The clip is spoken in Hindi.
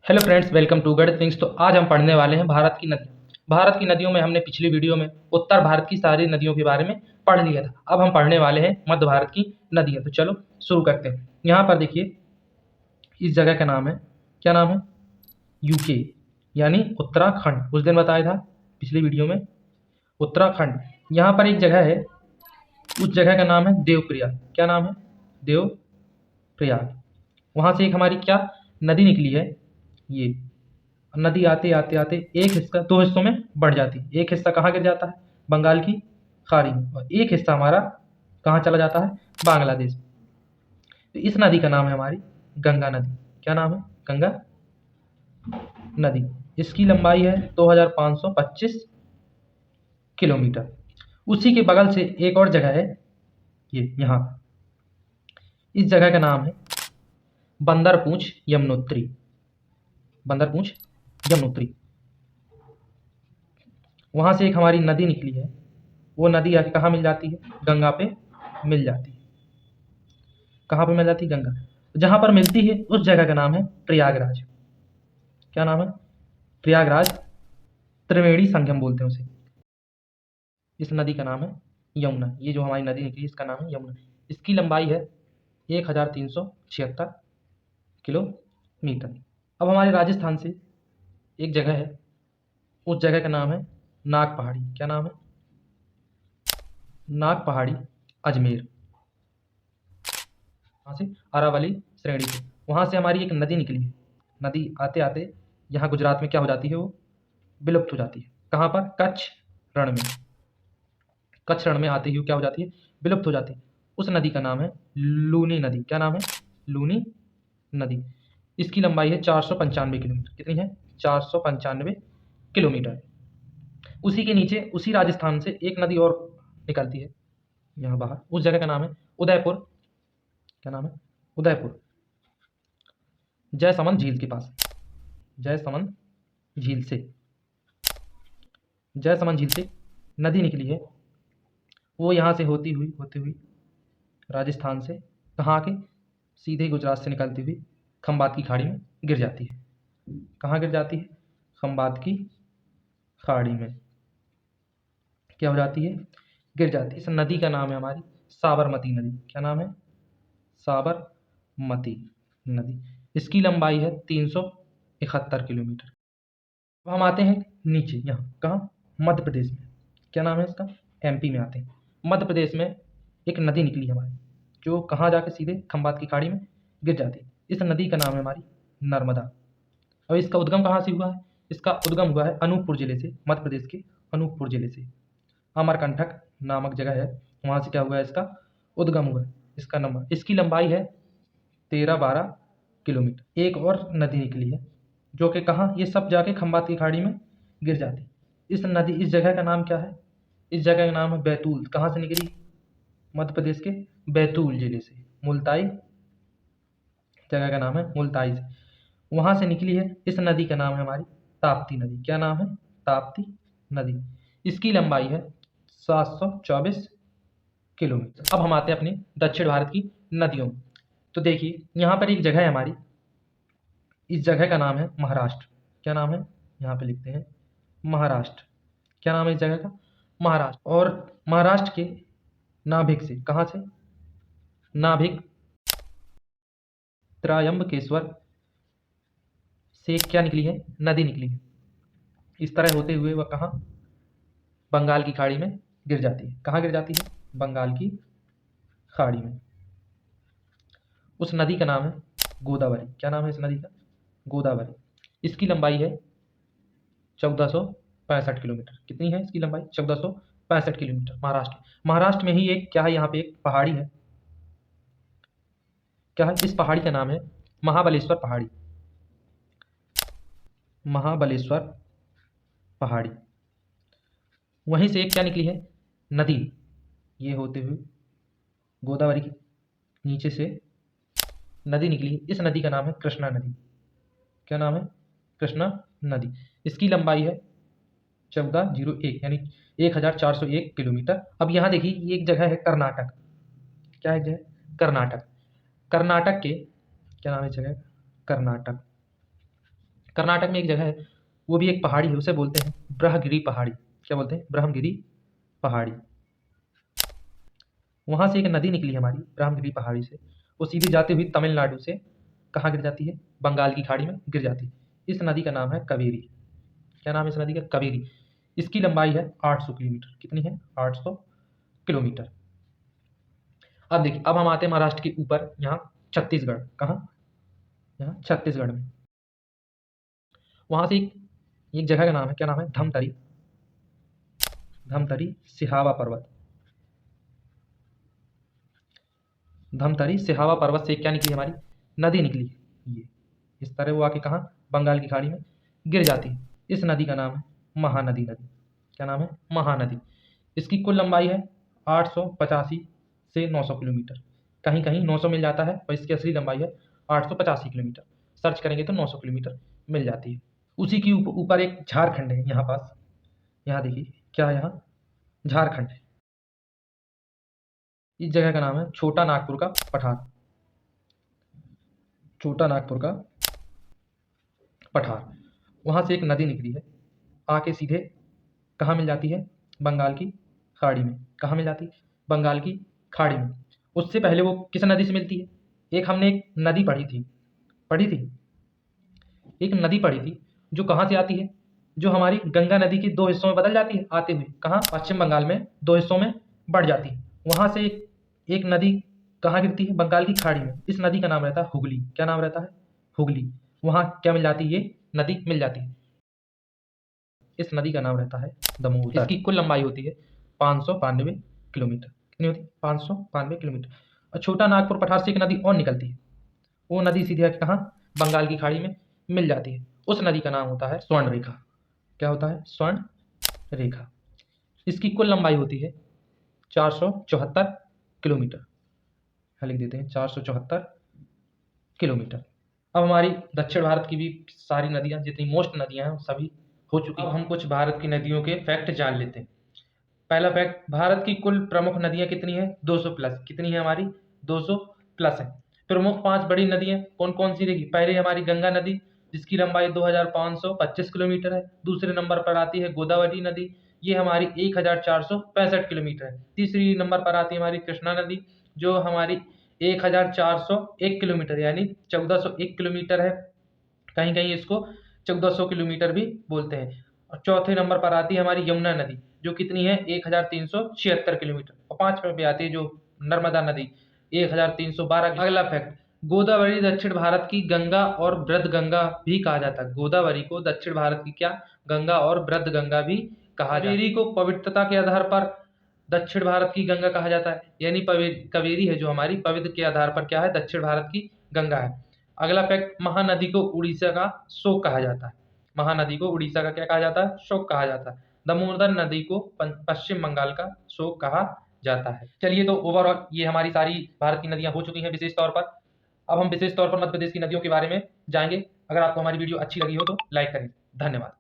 हेलो फ्रेंड्स, वेलकम टू गणित विंग्स। तो आज हम पढ़ने वाले हैं भारत की नदियाँ। भारत की नदियों में हमने पिछली वीडियो में उत्तर भारत की सारी नदियों के बारे में पढ़ लिया था। अब हम पढ़ने वाले हैं मध्य भारत की नदियाँ। तो चलो शुरू करते हैं। यहाँ पर देखिए, इस जगह का नाम है, क्या नाम है? यूके, यानी उत्तराखंड। उस दिन बताया था पिछली वीडियो में, उत्तराखंड। यहाँ पर एक जगह है, उस जगह का नाम है देवप्रयाग। क्या नाम है? देवप्रयाग। वहाँ से एक हमारी क्या नदी निकली है, ये नदी आते आते आते एक हिस्सा दो हिस्सों में बढ़ जाती है। एक हिस्सा कहाँ गिर जाता है? बंगाल की खाड़ी में, और एक हिस्सा हमारा कहाँ चला जाता है? बांग्लादेश। तो इस नदी का नाम है हमारी गंगा नदी। क्या नाम है? गंगा नदी। इसकी लंबाई है 2525 किलोमीटर। उसी के बगल से एक और जगह है, ये यहाँ, इस जगह का नाम है बंदरपूंछ यमुनोत्री। बंदरपूंछ यमुनोत्री। वहाँ से एक हमारी नदी निकली है, वो नदी आके कहाँ मिल जाती है? गंगा पे मिल जाती है। कहाँ पे मिल जाती है? गंगा। जहाँ पर मिलती है उस जगह का नाम है प्रयागराज। क्या नाम है? प्रयागराज। त्रिवेणी संगम बोलते हैं उसे। इस नदी का नाम है यमुना। ये जो हमारी नदी निकली इसका नाम है यमुना। इसकी लंबाई है 1376 किलोमीटर। अब हमारे राजस्थान से एक जगह है, उस जगह का नाम है नाग पहाड़ी। क्या नाम है? नाग पहाड़ी, अजमेर। वहाँ से अरावली श्रेणी से, वहाँ से हमारी एक नदी निकली है। नदी आते आते यहाँ गुजरात में क्या हो जाती है? वो विलुप्त हो जाती है। कहाँ पर? कच्छ रण में। कच्छ रण में आते ही क्या हो जाती है? विलुप्त हो जाती है। उस नदी का नाम है लूनी नदी। क्या नाम है? लूनी नदी। इसकी लंबाई है 495 किलोमीटर। कितनी है? 495 किलोमीटर। उसी के नीचे, उसी राजस्थान से एक नदी और निकलती है यहाँ बाहर। उस जगह का नाम है उदयपुर। क्या नाम है? उदयपुर। जयसमंद झील के पास। जयसमंद झील से, जयसमंद झील से नदी निकली है, वो यहाँ से होती हुई राजस्थान से कहाँ के? सीधे गुजरात से निकलती हुई खंबात की खाड़ी में गिर जाती है। कहाँ गिर जाती है? खंबात की खाड़ी में क्या हो जाती है? गिर जाती है। इस नदी का नाम है हमारी साबरमती नदी। क्या नाम है? साबरमती नदी। इसकी लंबाई है 371 किलोमीटर। अब हम आते हैं नीचे, यहाँ कहाँ? मध्य प्रदेश में। क्या नाम है इसका? एमपी में आते हैं। मध्य प्रदेश में एक नदी निकली हमारी, जो कहाँ जाके सीधे खंबात की खाड़ी में गिर जाती है। इस नदी का नाम है हमारी नर्मदा। और इसका उद्गम कहाँ से हुआ है? इसका उद्गम हुआ है अनूपपुर जिले से, मध्य प्रदेश के अनूपपुर जिले से। अमरकंटक नामक जगह है, वहाँ से क्या हुआ है? इसका उद्गम हुआ है। इसका नंबर, इसकी लंबाई है 13-12 किलोमीटर। एक और नदी निकली है, जो कि कहाँ? ये सब जाके खंबात की खाड़ी में गिर जाती। इस जगह का नाम क्या है? इस जगह का नाम है बैतूल। कहाँ से निकली? मध्य प्रदेश के बैतूल जिले से। मुल्ताई जगह का नाम है, मुल्ताई से वहाँ से निकली है। इस नदी का नाम है हमारी ताप्ती नदी। क्या नाम है? ताप्ती नदी। इसकी लंबाई है 724 किलोमीटर। अब हम आते हैं अपने दक्षिण भारत की नदियों में। तो देखिए, यहाँ पर एक जगह है हमारी, इस जगह का नाम है महाराष्ट्र। क्या नाम है? यहाँ पे लिखते हैं महाराष्ट्र। क्या नाम है इस जगह का? महाराष्ट्र। और महाराष्ट्र के नाभिक से, कहाँ से? नाभिक त्रयंबकेश्वर से क्या निकली है? नदी निकली है। इस तरह होते हुए वह कहाँ? बंगाल की खाड़ी में गिर जाती है। कहाँ गिर जाती है? बंगाल की खाड़ी में। उस नदी का नाम है गोदावरी। क्या नाम है इस नदी का? गोदावरी। इसकी लंबाई है 1465 किलोमीटर। कितनी है इसकी लंबाई? 1465 किलोमीटर। महाराष्ट्र में ही एक क्या है, यहाँ पे एक पहाड़ी है। क्या है? इस पहाड़ी का नाम है महाबलेश्वर पहाड़ी। महाबलेश्वर पहाड़ी। वहीं से एक क्या निकली है? नदी। ये होते हुए गोदावरी के नीचे से नदी निकली है। इस नदी का नाम है कृष्णा नदी। क्या नाम है? कृष्णा नदी। इसकी लंबाई है 1401, यानी 1401 किलोमीटर। अब यहाँ देखिए, ये एक जगह है कर्नाटक। क्या है जगह? कर्नाटक। कर्नाटक के क्या नाम है जगह? कर्नाटक। कर्नाटक में एक जगह है, वो भी एक पहाड़ी है, उसे बोलते हैं ब्रह्मगिरी पहाड़ी। क्या बोलते हैं? ब्रह्मगिरी पहाड़ी। वहाँ से एक नदी निकली हमारी ब्रह्मगिरी पहाड़ी से, वो सीधी जाती हुई तमिलनाडु से कहाँ गिर जाती है? बंगाल की खाड़ी में गिर जाती है। इस नदी का नाम है कावेरी। क्या नाम है इस नदी का? कावेरी। इसकी लंबाई है 800 किलोमीटर। कितनी है? 800 किलोमीटर। अब देखिए, अब हम आते हैं महाराष्ट्र के ऊपर, यहाँ छत्तीसगढ़। कहाँ? यहाँ छत्तीसगढ़ में। वहाँ से एक जगह का नाम है, क्या नाम है? धमतरी। धमतरी सिहावा पर्वत। धमतरी सिहावा पर्वत से क्या निकली हमारी? नदी निकली। ये इस तरह वो आके कहाँ? बंगाल की खाड़ी में गिर जाती है। इस नदी का नाम है महानदी नदी। क्या नाम है? महानदी। इसकी कुल लंबाई है 885 से 900 किलोमीटर। कहीं कहीं 900 मिल जाता है और इसकी असली लंबाई है 885 किलोमीटर। सर्च करेंगे तो 900 किलोमीटर मिल जाती है। उसी के ऊपर एक झारखंड है यहाँ पास। यहाँ देखिए क्या है, यहाँ झारखंड है। इस जगह का नाम है छोटा नागपुर का पठार। छोटा नागपुर का पठार। वहाँ से एक नदी निकली है, आके सीधे कहाँ मिल जाती है? बंगाल की खाड़ी में। कहाँ मिल जाती है? बंगाल की खाड़ी में। उससे पहले वो किस नदी से मिलती है? एक हमने एक नदी पढ़ी थी, एक नदी पढ़ी थी जो कहाँ से आती है? जो हमारी गंगा नदी की दो हिस्सों में बदल जाती है आते हुए। कहाँ? पश्चिम बंगाल में दो हिस्सों में बढ़ जाती है। वहाँ से एक नदी कहाँ गिरती है? बंगाल की खाड़ी में। इस नदी का नाम रहता है हुगली। क्या नाम रहता है? हुगली। वहाँ क्या मिल जाती है? ये नदी मिल जाती है। इस नदी का नाम रहता है दमोदर। इसकी कुल लंबाई होती है 592 किलोमीटर। कितनी होती है? 592 किलोमीटर। और छोटा नागपुर पठार से एक नदी और निकलती है, वो नदी सीधे आके कहाँ? बंगाल की खाड़ी में मिल जाती है। उस नदी का नाम होता है स्वर्ण रेखा। क्या होता है? स्वर्ण रेखा। इसकी कुल लंबाई होती है 474 किलोमीटर। यहाँ लिख देते हैं 474 किलोमीटर। अब हमारी दक्षिण भारत की भी सारी नदियाँ, जितनी मोस्ट नदियाँ हैं सभी हो चुकी हैं। अब हम कुछ भारत की नदियों के फैक्ट जान लेते हैं। पहला फैक्ट, भारत की कुल प्रमुख नदियाँ कितनी है? 200 प्लस। कितनी है हमारी? 200 प्लस है। प्रमुख 5 बड़ी नदियाँ कौन कौन सी रहेगी? पहले हमारी गंगा नदी, जिसकी लंबाई 2525 किलोमीटर है। दूसरे नंबर पर आती है गोदावरी नदी, ये हमारी 1465 किलोमीटर है। तीसरी नंबर पर आती है हमारी कृष्णा नदी, जो हमारी 1401 किलोमीटर यानी 1401 किलोमीटर है। कहीं कहीं इसको 1400 किलोमीटर भी बोलते हैं। और चौथे नंबर पर आती है हमारी यमुना नदी, जो कितनी है? 1376 किलोमीटर। और 5वें पे आती है जो नर्मदा नदी, 1312। अगला फैक्ट, गोदावरी दक्षिण भारत की गंगा और वृद्ध गंगा भी कहा जाता है। गोदावरी को दक्षिण भारत की क्या? गंगा और वृद्ध गंगा भी कहा जाता है। कावेरी को पवित्रता के आधार पर दक्षिण भारत की गंगा कहा जाता है, यानी कावेरी है जो हमारी पवित्र के आधार पर क्या है? दक्षिण भारत की गंगा है। अगला फैक्ट, महानदी को उड़ीसा का शोक कहा जाता है। महानदी को उड़ीसा का क्या कहा जाता है? शोक कहा जाता है। दामोदर नदी को पश्चिम बंगाल का शोक कहा जाता है। चलिए, तो ओवरऑल ये हमारी सारी भारत की नदियां हो चुकी हैं विशेष तौर पर। अब हम विशेष तौर पर मध्य प्रदेश की नदियों के बारे में जाएंगे। अगर आपको हमारी वीडियो अच्छी लगी हो तो लाइक करें। धन्यवाद।